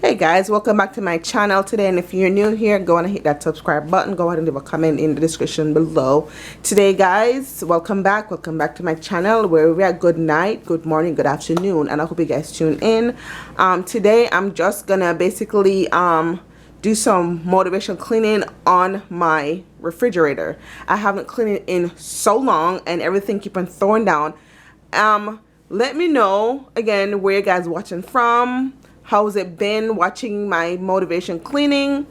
Hey guys, welcome back to my channel today, and if you're new here, go ahead and hit that subscribe button. Go ahead and leave a comment in the description below. Today guys, welcome back to my channel where we are good night, good morning, good afternoon, and I hope you guys tune in. Today I'm just gonna basically do some motivation cleaning on my refrigerator. I haven't cleaned it in so long and everything keep on throwing down. Let me know again where you guys watching from. How's it been watching my motivation cleaning?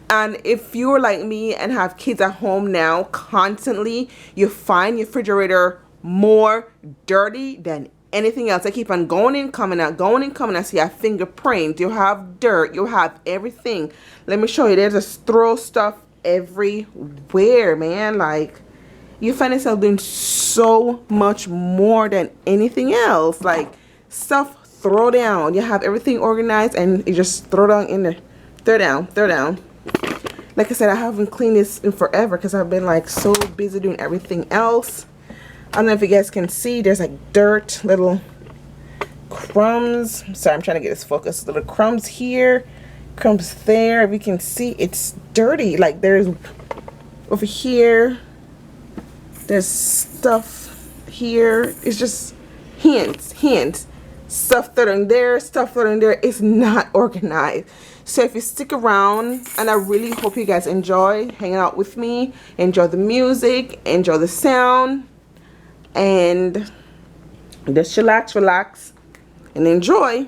And if you're like me and have kids at home now constantly, you find your refrigerator more dirty than anything else. I keep on going in, coming out, going in, coming out. See, I fingerprint, you have dirt, you have everything. Let me show you. There's just throw stuff everywhere, man. Like, you find yourself doing so much more than anything else. Like, stuff throw down. You have everything organized and you just throw down in there. Throw down. Like I said, I haven't cleaned this in forever because I've been like so busy doing everything else. I don't know if you guys can see, there's like dirt, little crumbs. Sorry, I'm trying to get this focused. Little crumbs here, crumbs there. If you can see, it's dirty. Like there's over here, there's stuff here. It's just hints. Stuff thrown in there, stuff thrown in there. It's not organized. So if you stick around, and I really hope you guys enjoy hanging out with me, enjoy the music, enjoy the sound, and just relax and enjoy.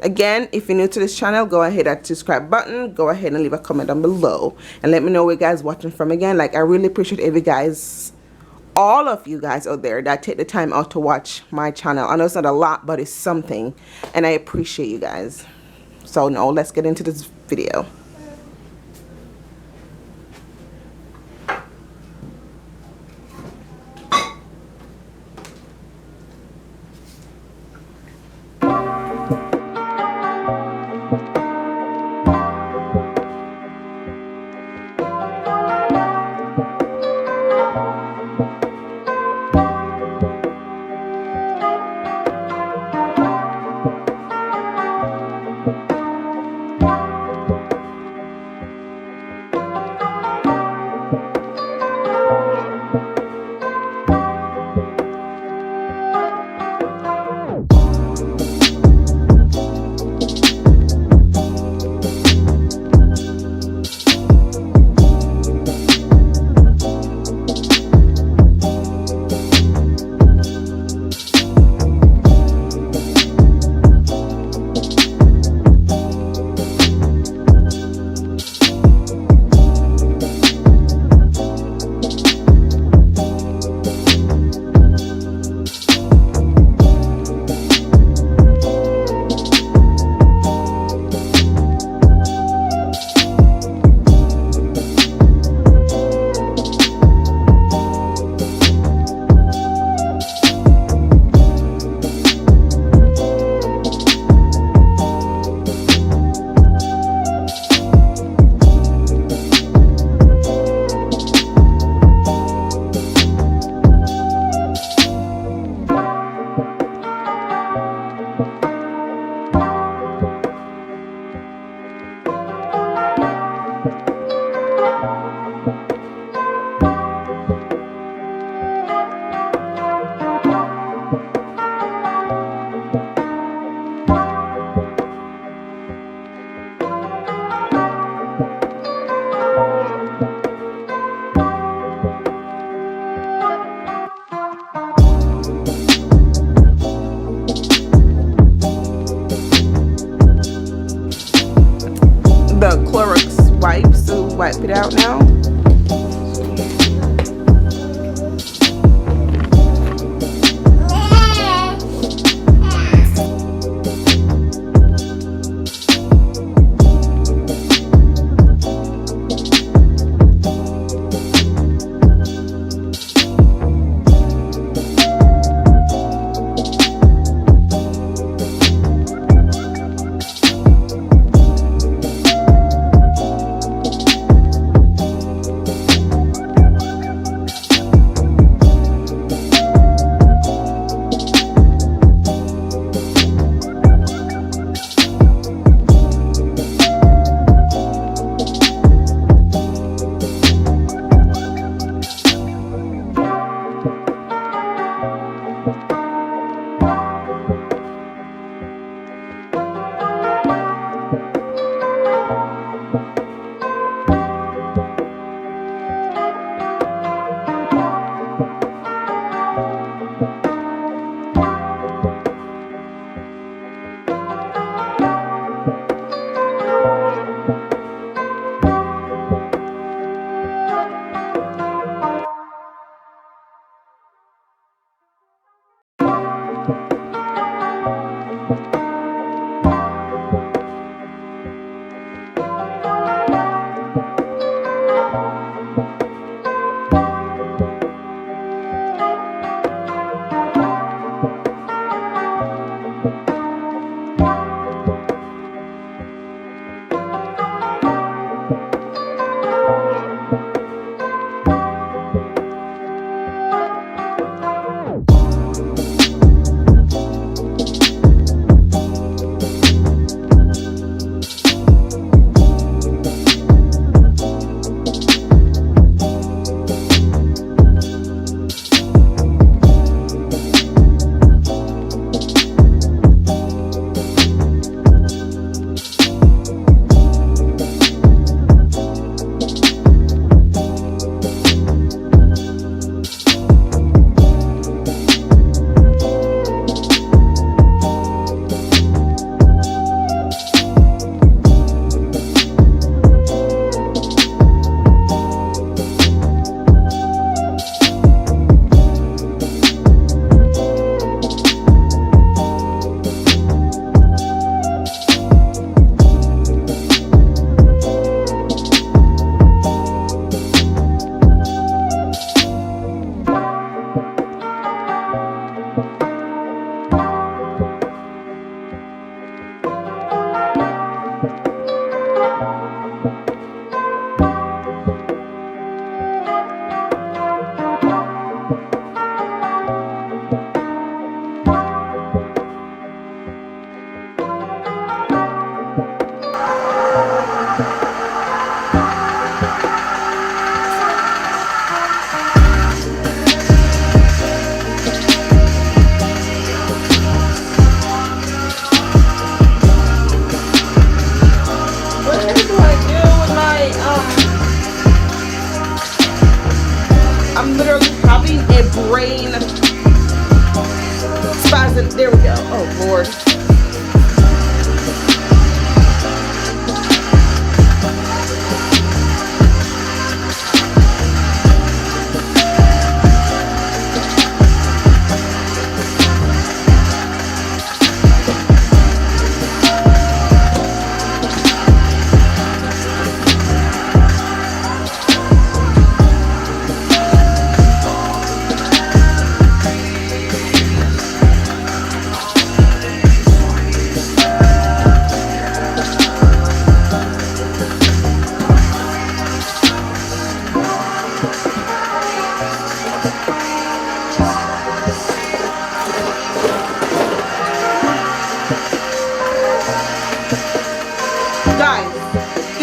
Again, if you're new to this channel, go ahead and subscribe button, go ahead and leave a comment down below and let me know where you guys watching from. Again, like, I really appreciate all of you guys out there that take the time out to watch my channel. I know it's not a lot, but it's something, and I appreciate you guys. So now let's get into this video. The Clorox wipes to wipe it out now.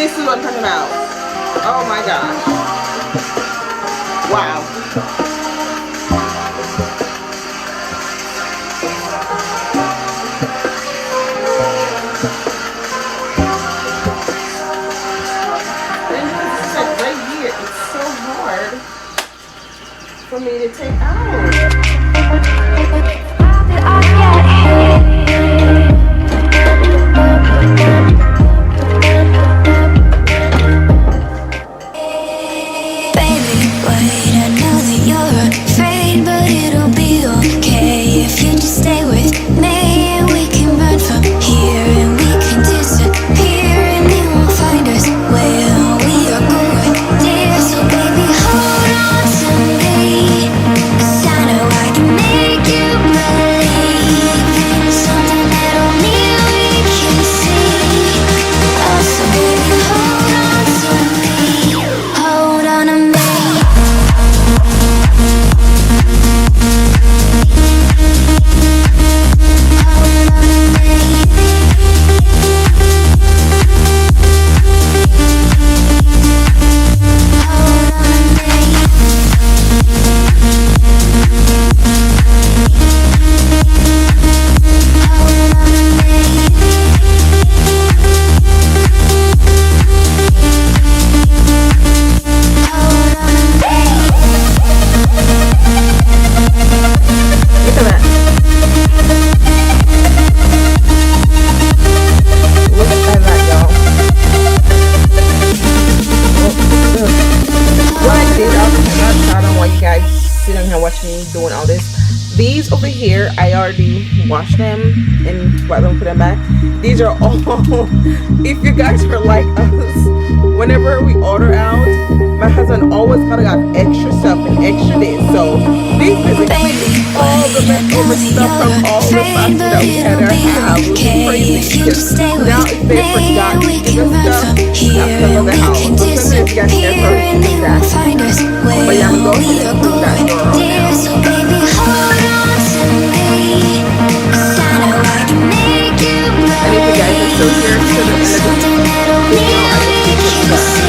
This is what I'm talking about. Oh my gosh. Wow. This is like right here. It's so hard for me to take out. Doing all this. These over here, I already washed them and put them back. These are all, if you guys are like us, whenever we order out, my husband always gotta got extra stuff and extra this. So these basically all the leftover stuff from all the pasta that we had at our house. It was crazy because now if they forgot to give us stuff, that's because of the house. So sometimes you guys get first and that. But yeah, I'm going to go ahead and put that door on now. And if you guys are still here to the end of this video, I will keep this done.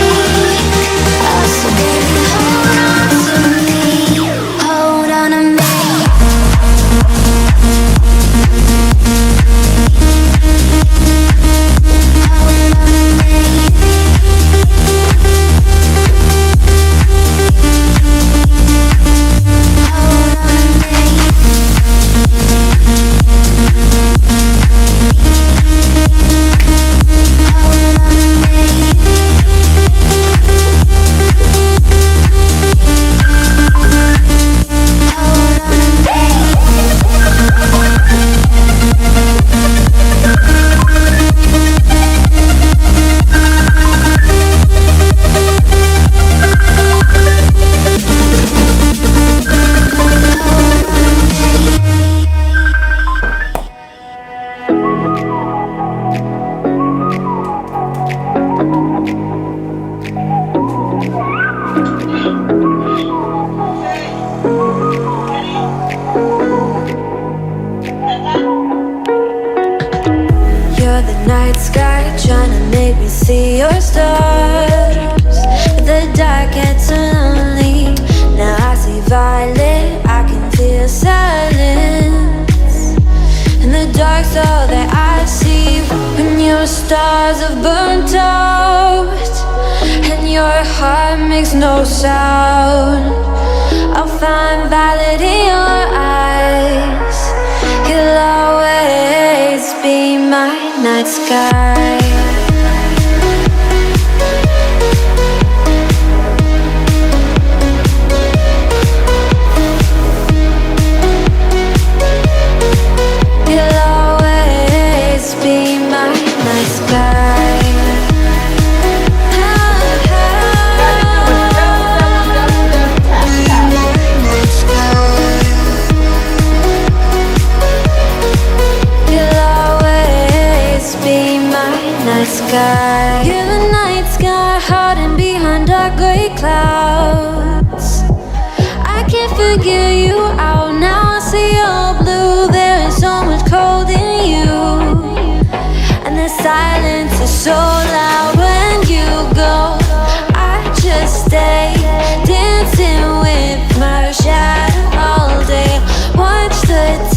See your stars, but the dark gets so lonely. Now I see violet, I can feel silence. In the dark's all that I see. When your stars have burnt out and your heart makes no sound, I'll find violet in your eyes. You'll always be my night sky. Sky. You're the night sky, hiding behind dark gray clouds. I can't figure you out now. I see your blue. There is so much cold in you, and the silence is so loud when you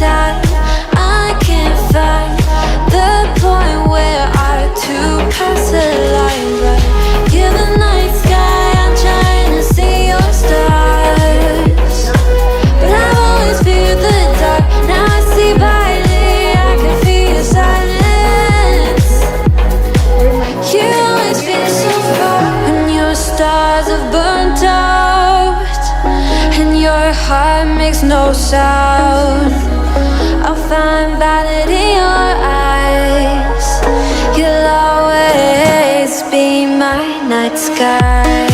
time. I can't find the point where our two paths align. But you're the night sky, I'm trying to see your stars. But I've always feared the dark. Now I see brightly, I can feel your silence. You always feel so far when your stars have burnt out and your heart makes no sound. I'll find valid in your eyes. You'll always be my night sky.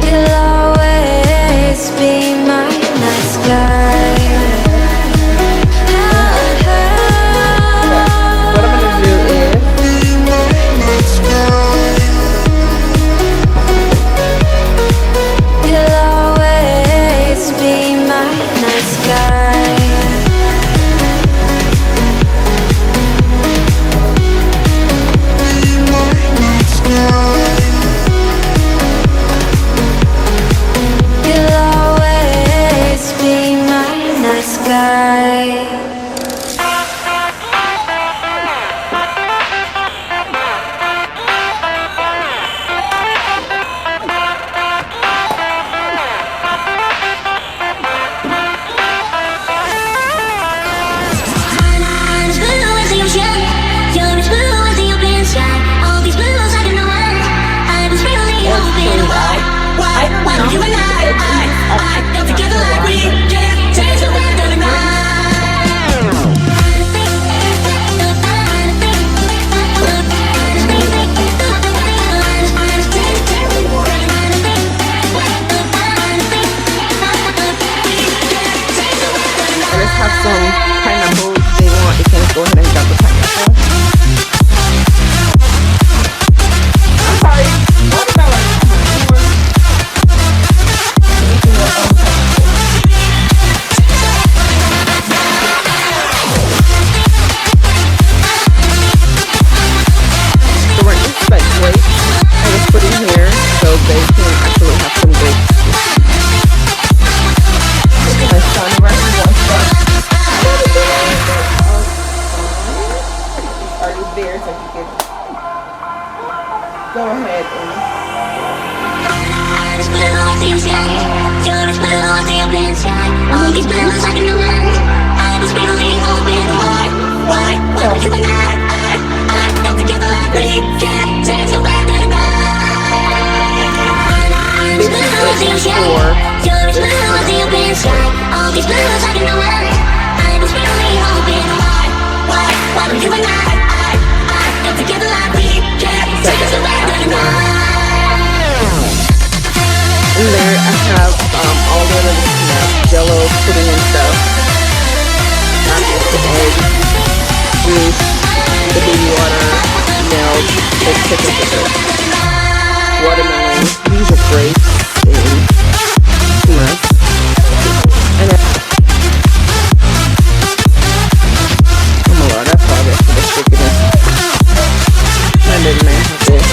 You'll always be my night sky. What I'm gonna do is You'll always be my night sky. You'll always be my night sky. let's have some pineapples. They want, you can go ahead and grab the pineapple. I'm sorry, watermelon. So we're just like grapes. I just put in here so they can actually have some grapes. My son right wants that. Are you there so you can go ahead in there I have all the other snacks, jello, pudding and stuff. The eggs, juice, the baby water, milk, the chicken fingers, watermelon. These are grapes and nuts. And then, oh my god, that's all this for the stickiness. And then I have this.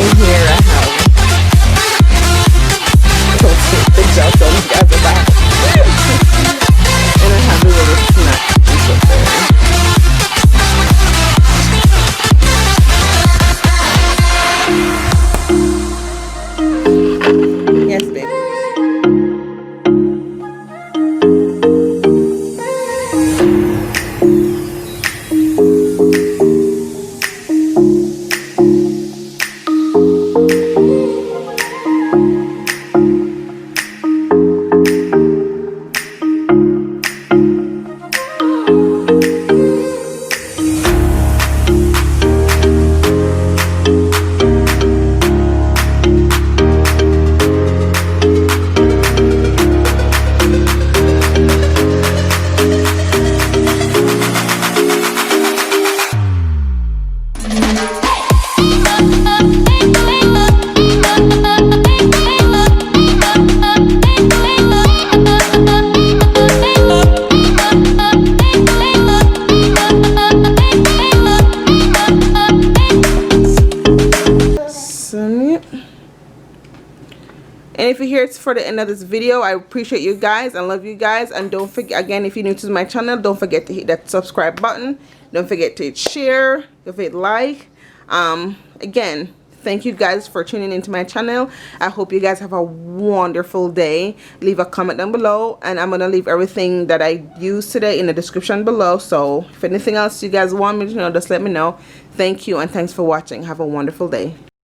In here I have the gel on the other back. And I have a little snack piece up there. Yes, baby. And if you're here for the end of this video, I appreciate you guys and love you guys. And don't forget, again, if you're new to my channel, don't forget to hit that subscribe button. Don't forget to hit share, if it like. Again, thank you guys for tuning into my channel. I hope you guys have a wonderful day. Leave a comment down below, and I'm gonna leave everything that I used today in the description below. So if anything else you guys want me to know, just let me know. Thank you, and thanks for watching. Have a wonderful day.